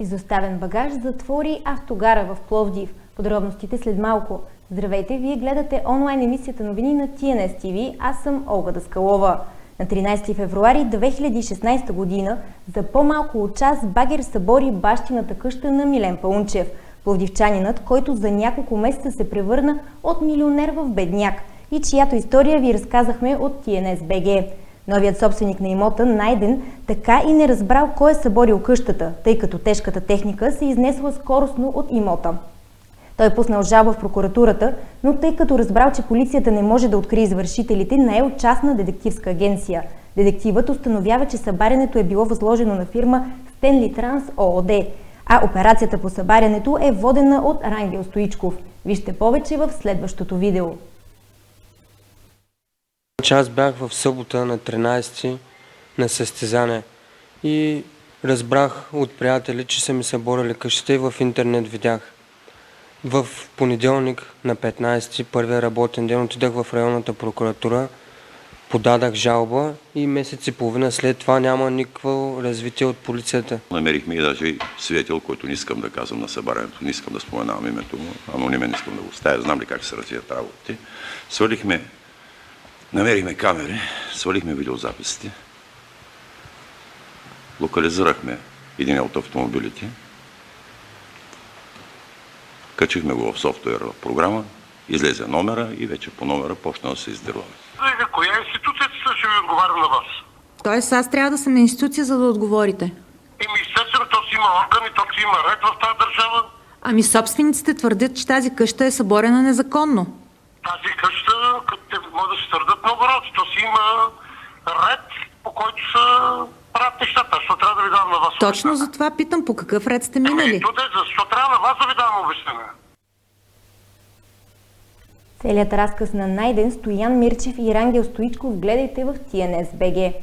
Изоставен багаж затвори автогара в Пловдив. Подробностите след малко. Здравейте, вие гледате онлайн емисията новини на TNS TV. Аз съм Олга Даскалова. На 13 февруари 2016 година за по-малко от час багер събори бащината къща на Милен Паунчев. Пловдивчанинът, който за няколко месеца се превърна от милионер в бедняк и чиято история ви разказахме от TNS BG. Новият собственик на имота, найден, така и не разбрал кой е съборил къщата, тъй като тежката техника се изнесла скоростно от имота. Той е пуснал жалба в прокуратурата, но тъй като разбрал, че полицията не може да открие извършителите, наел частна детективска агенция. Детективът установява, че събарянето е било възложено на фирма Стенли Транс ООД, а операцията по събарянето е водена от Рангел Стоичков. Вижте повече в следващото видео. Аз бях в събота на 13 на състезание и разбрах от приятели, че са ми съборили къщата и в интернет видях. В понеделник на 15, първия работен ден, отидах в районната прокуратура, подадах жалба и месец и половина след това няма никакво развитие от полицията. Намерихме и даже свидетел, който не искам да казвам на събарянето, не искам да споменавам името му, анонимен искам да го оставя, знам ли как ще се развият работите. Намерихме камери, свалихме видеозаписите, локализирахме един от автомобилите, качихме го в софтуерна програма, излезе номера и вече по номера почна да се издирваме. Коя институцията ще ви отговаря на вас? Тоест аз трябва да съм институция, за да отговорите. Естествено, то си има органи, то си има ред в тази държава. Ами собствениците твърдят, че тази къща е съборена незаконно. Тази къща, като може да се твърдят много работи, то си има ред, по който се правят нещата. Защо трябва да ви давам на вас обяснение? Точно за това питам, по какъв ред сте минали. Защо трябва на вас да ви давам обяснение? Целият разказ на найден Стоян Мирчев и Рангел Стоичков гледайте в TNS BG.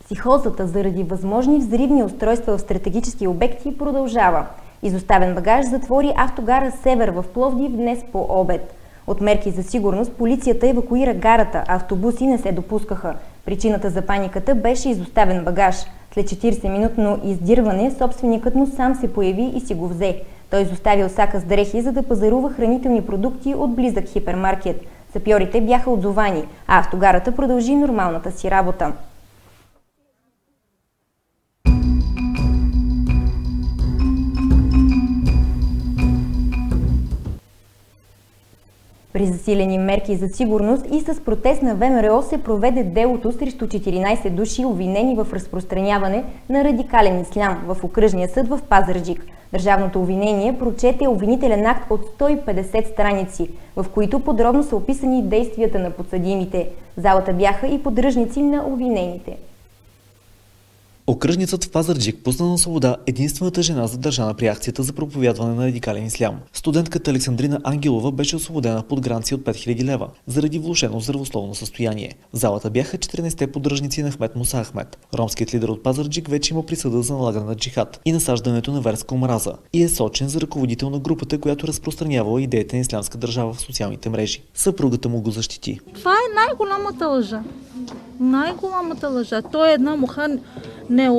Психозата заради възможни взривни устройства в стратегически обекти продължава. Изоставен багаж затвори автогара Север в Пловдив днес по обед. От мерки за сигурност полицията евакуира гарата, а автобуси не се допускаха. Причината за паниката беше изоставен багаж. След 40-минутно издирване собственикът му сам се появи и си го взе. Той изоставил сака с дрехи, за да пазарува хранителни продукти от близък хипермаркет. Сапьорите бяха отзовани, а автогарата продължи нормалната си работа. При засилени мерки за сигурност и с протест на ВМРО се проведе делото срещу 14 души, обвинени в разпространяване на радикален ислям в окръжния съд в Пазарджик. Държавното обвинение прочете обвинителен акт от 150 страници, в които подробно са описани действията на подсъдимите. В залата бяха и поддръжници на обвинените. Окръжният съд в Пазарджик пусна на свобода единствената жена, задържана при акцията за проповядване на радикален ислям. Студентката Александрина Ангелова беше освободена под гаранция от 5000 лева заради влошено здравословно състояние. В залата бяха 14 поддръжници на Ахмед Муса Ахмед. Ромският лидер от Пазарджик вече има присъда за налагане на джихад и насаждането на верска омраза и е сочен за ръководител на групата, която разпространявала идеята на ислямска държава в социалните мрежи. Съпругата му го защити. Това е най-голямата лъжа. Най-голямата лъжа. Той е една муха не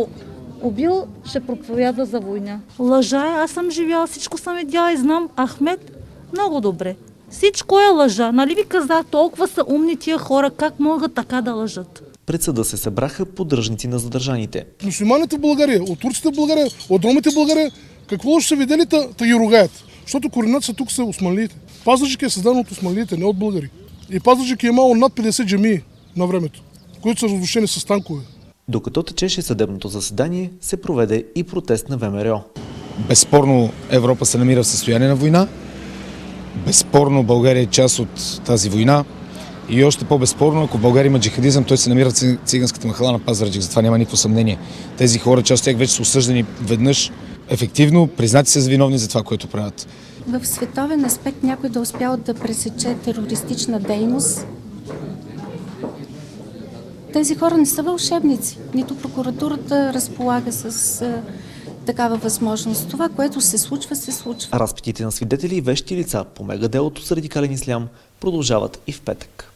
убил, ще проповядва за война. Лъжа е, аз съм живяла, всичко съм видяла и знам Ахмед много добре. Всичко е лъжа. Нали ви казах, толкова са умни тия хора, как могат така да лъжат? Пред съда се събраха поддръжници на задържаните. Мюсюлманите в България, от турците в България, от ромите в България, какво още са видели, та ги ругаят? Защото коренът са тук са османлиите. Пазарджик е създаден от османлиите, не от българи. И Пазарджик е имало над 50 джамии на времето, които са разрушени с танкове. Докато течеше съдебното заседание, се проведе и протест на ВМРО. Безспорно Европа се намира в състояние на война. Безспорно България е част от тази война. И още по-безспорно, ако в България има джихадизъм, той се намира в циганската махала на Пазарджик. Затова няма никакво съмнение. Тези хора, част от тях вече са осъждани веднъж ефективно, признати са за виновни за това, което правят. В световен аспект някой да успял да пресече терористична дейност. Тези хора не са вълшебници, нито прокуратурата разполага с такава възможност. Това, което се случва, се случва. Разпитите на свидетели и вещи лица по мегаделото с радикален ислям продължават и в петък.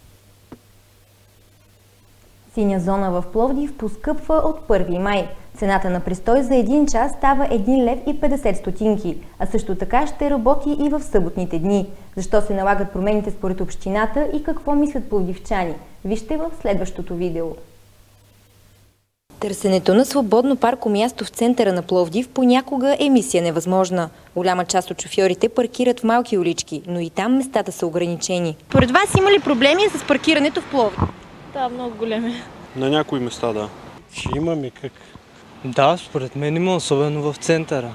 Синя зона в Пловдив поскъпва от 1 май. Цената на престой за 1 час става 1 лев и 50 стотинки, а също така ще работи и в съботните дни. Защо се налагат промените според общината и какво мислят пловдивчани? Вижте в следващото видео. Търсенето на свободно парко място в центъра на Пловдив понякога е мисия невъзможна. Голяма част от шофьорите паркират в малки улички, но и там местата са ограничени. Поред вас има ли проблеми с паркирането в Пловдив? Да, много големи. На някои места, да. Ще имаме как. Да, според мен има, особено в центъра.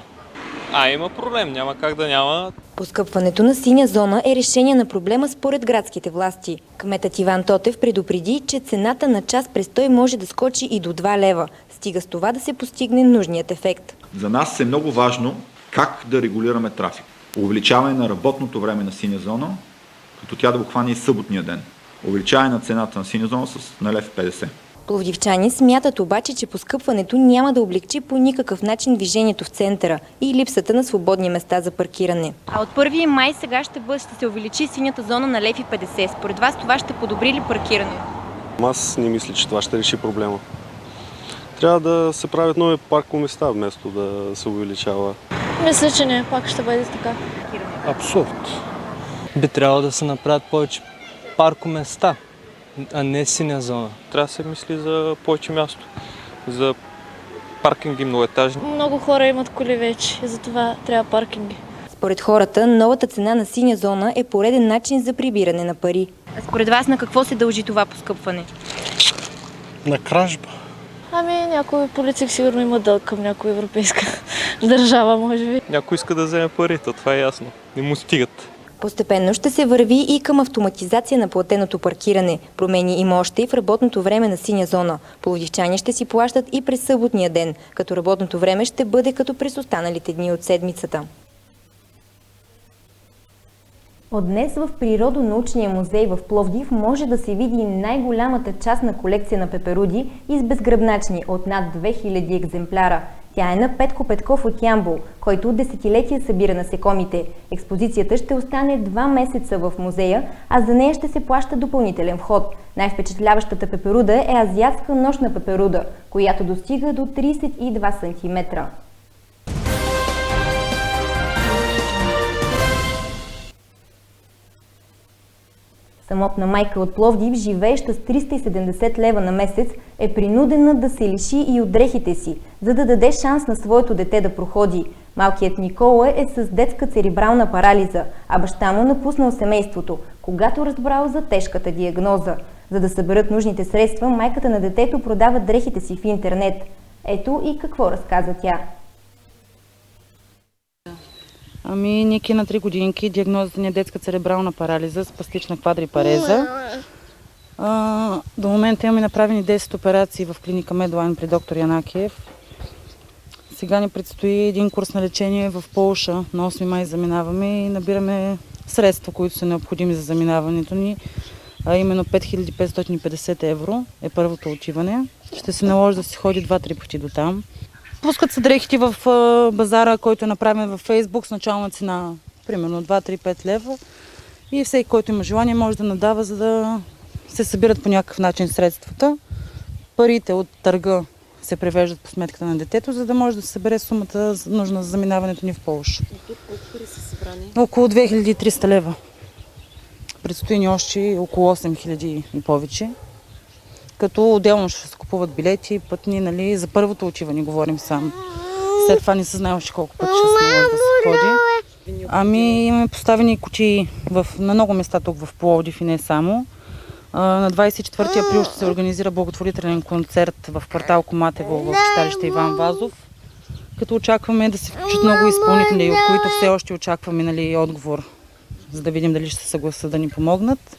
Има проблем, няма как да няма. Поскъпването на синя зона е решение на проблема според градските власти. Кметът Иван Тотев предупреди, че цената на час престой може да скочи и до 2 лева. Стига с това да се постигне нужният ефект. За нас е много важно как да регулираме трафик. Увеличаване на работното време на синя зона, като тя да обхване и съботния ден. Увеличаване на цената на синя зона с 1,50 лв. Пловдивчани смятат обаче, че поскъпването няма да облегчи по никакъв начин движението в центъра и липсата на свободни места за паркиране. А от 1 май сега ще се увеличи синята зона на 1,50 лв. Според вас това ще подобри ли паркирането? Аз не мисля, че това ще реши проблема. Трябва да се правят нови паркоместа, вместо да се увеличава. Мисля, че не, пак ще бъде така. Абсурд. Би трябвало да се направят повече паркоместа, а не синя зона. Трябва да се мисли за повече място, за паркинги многоетажни. Много хора имат коли вече и затова трябва паркинги. Според хората, новата цена на синя зона е пореден начин за прибиране на пари. А според вас на какво се дължи това поскъпване? На кражба. Някой политик сигурно има дълг към някоя европейска държава, може би. Някой иска да вземе парите, това е ясно. Не му стигат. Постепенно ще се върви и към автоматизация на платеното паркиране. Промени има още и в работното време на синя зона. Пловдивчани ще си плащат и през съботния ден, като работното време ще бъде като през останалите дни от седмицата. От днес в Природонаучния музей в Пловдив може да се види най-голямата частна колекция на пеперуди и с безгръбначни от над 2000 екземпляра. Тя е на Петко Петков от Ямбол, който от десетилетия събира насекомите. Експозицията ще остане 2 месеца в музея, а за нея ще се плаща допълнителен вход. Най-впечатляващата пеперуда е азиатска нощна пеперуда, която достига до 32 см. Самотна майка от Пловдив, живееща с 370 лева на месец, е принудена да се лиши и от дрехите си, за да даде шанс на своето дете да проходи. Малкият Никола е с детска церебрална парализа, а баща му напуснал семейството, когато разбрал за тежката диагноза. За да съберат нужните средства, майката на детето продава дрехите си в интернет. Ето и какво разказа тя. Ники на 3 годинки, диагнозата ни е детска церебрална парализа, спастична квадрипареза. До момента имаме направени 10 операции в клиника Медлайн при доктор Янакиев. Сега ни предстои един курс на лечение в Полша. На 8 май заминаваме и набираме средства, които са необходими за заминаването ни. Именно 5550 евро е първото отиване. Ще се наложи да се ходи 2-3 пъти до там. Пускат се дрехите в базара, който е направен във Фейсбук с начална цена, примерно 2-3-5 лева. И всеки, който има желание, може да надава, за да се събират по някакъв начин средствата. Парите от търга се превеждат по сметката на детето, за да може да се събере сумата нужна за заминаването ни в Полша. Колко пари са събрани? Около 2300 лева. Предстои ни още около 8000 и повече. Като отделно ще се купуват билети, пътни, за първото отиване говорим само. След това не се знае още колко път ще се наложи да се ходи. Имаме поставени кутии на много места тук в Пловдив и не само. На 24 април ще се организира благотворителен концерт в квартал Коматево в читалище Иван Вазов. Като очакваме да се включат много изпълнители, от които все още очакваме отговор, за да видим дали ще се съгласят да ни помогнат.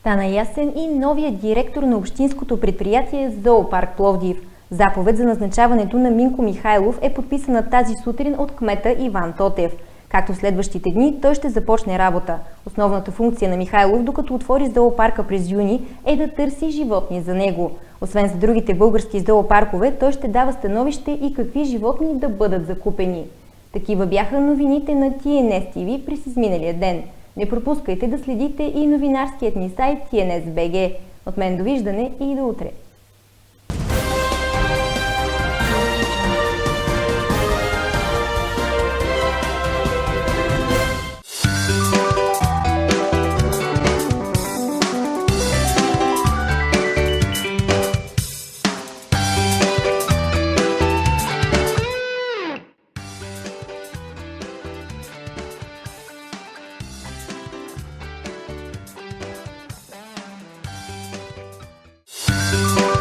Стана ясен и новият директор на общинското предприятие Зоопарк Пловдив. Заповед за назначаването на Минко Михайлов е подписана тази сутрин от кмета Иван Тотев. Както следващите дни, той ще започне работа. Основната функция на Михайлов, докато отвори зоопарка през юни, е да търси животни за него. Освен за другите български зоопаркове, той ще дава становище и какви животни да бъдат закупени. Такива бяха новините на TNS TV през изминалия ден. Не пропускайте да следите и новинарският ни сайт TNS.bg. От мен довиждане и до утре! Thank you.